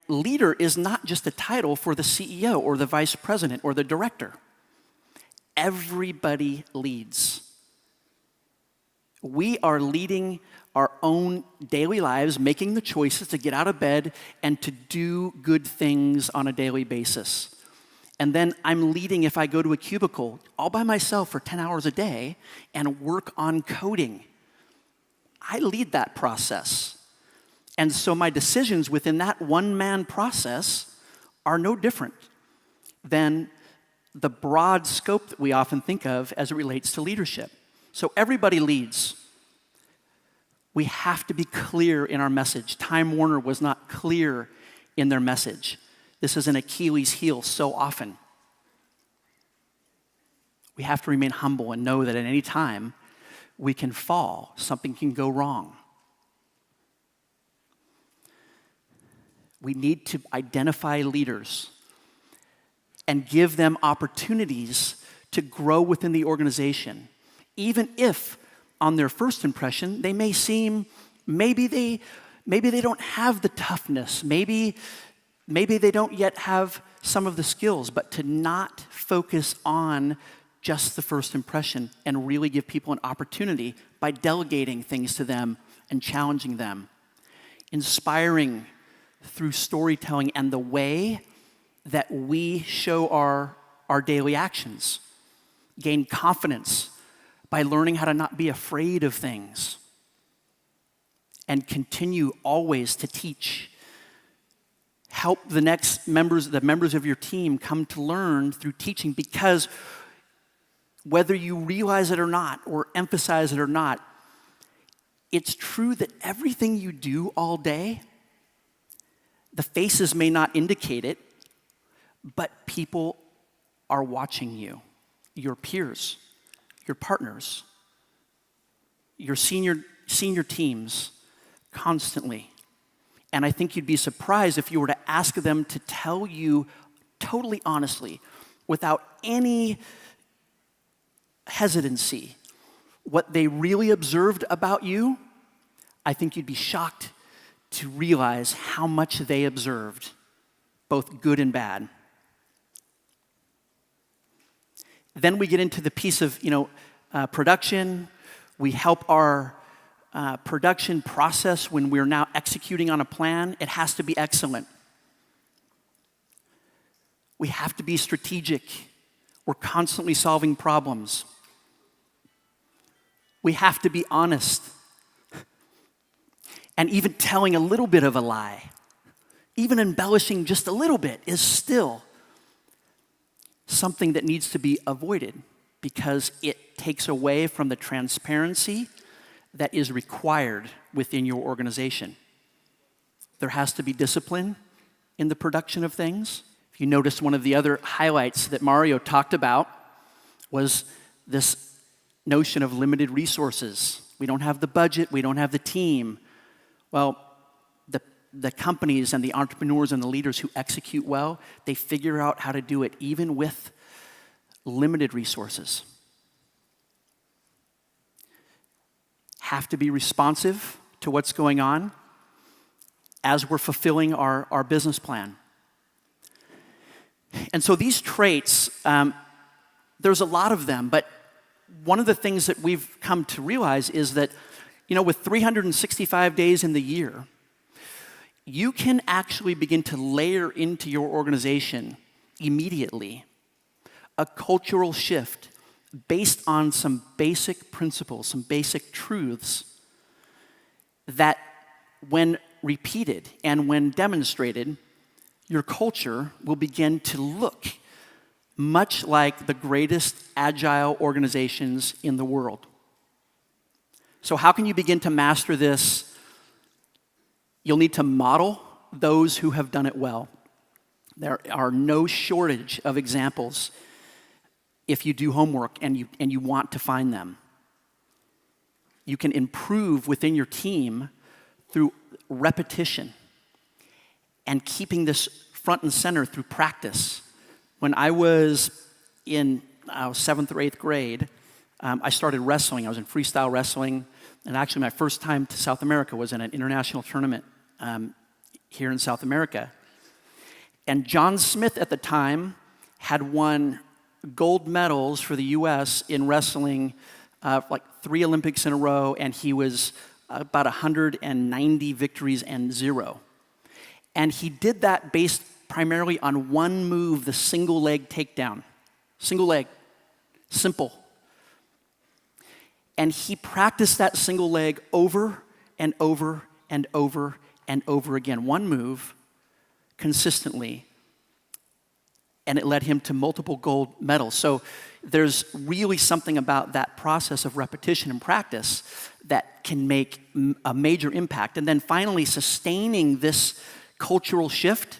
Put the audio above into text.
leader is not just a title for the CEO or the vice president or the director. Everybody leads. We are leading our own daily lives, making the choices to get out of bed and to do good things on a daily basis. And then I'm leading if I go to a cubicle all by myself for 10 hours a day and work on coding. I lead that process. And so my decisions within that one-man process are no different than the broad scope that we often think of as it relates to leadership. So everybody leads. We have to be clear in our message. Time Warner was not clear in their message. This is an Achilles heel so often. We have to remain humble and know that at any time we can fall. Something can go wrong. We need to identify leaders and give them opportunities to grow within the organization, even if on their first impression they may seem, maybe they don't have the toughness, maybe they don't yet have some of the skills, but to not focus on just the first impression and really give people an opportunity by delegating things to them and challenging them, inspiring through storytelling and the way that we show our daily actions, gain confidence by learning how to not be afraid of things, and continue always to teach. Help the members of your team come to learn through teaching, because whether you realize it or not, or emphasize it or not, it's true that everything you do all day, the faces may not indicate it, but people are watching you, your peers, your partners, your senior teams constantly. And I think you'd be surprised if you were to ask them to tell you totally honestly, without any hesitancy, what they really observed about you. I think you'd be shocked to realize how much they observed, both good and bad. Then we get into the piece of, production. We help our production process when we're now executing on a plan. It has to be excellent. We have to be strategic. We're constantly solving problems. We have to be honest. And even telling a little bit of a lie, even embellishing just a little bit, is still something that needs to be avoided, because it takes away from the transparency that is required within your organization. There has to be discipline in the production of things. If you notice, one of the other highlights that Mario talked about was this notion of limited resources. We don't have the budget, we don't have the team. Well, the companies and the entrepreneurs and the leaders who execute well, they figure out how to do it even with limited resources. Have to be responsive to what's going on as we're fulfilling our business plan. And so these traits, there's a lot of them, but one of the things that we've come to realize is that, with 365 days in the year, you can actually begin to layer into your organization immediately a cultural shift based on some basic principles, some basic truths that, when repeated and when demonstrated, your culture will begin to look much like the greatest agile organizations in the world. So how can you begin to master this? You'll need to model those who have done it well. There are no shortage of examples if you do homework and you want to find them. You can improve within your team through repetition and keeping this front and center through practice. When I was in 7th or 8th grade, I started wrestling. I was in freestyle wrestling. And actually, my first time to South America was in an international tournament here in South America. And John Smith at the time had won gold medals for the U.S. in wrestling, like 3 Olympics in a row, and he was about 190 victories and 0. And he did that based primarily on one move, the single leg takedown. Single leg, simple. And he practiced that single leg over and over and over and over again. One move, consistently, and it led him to multiple gold medals. So there's really something about that process of repetition and practice that can make a major impact. And then finally, sustaining this cultural shift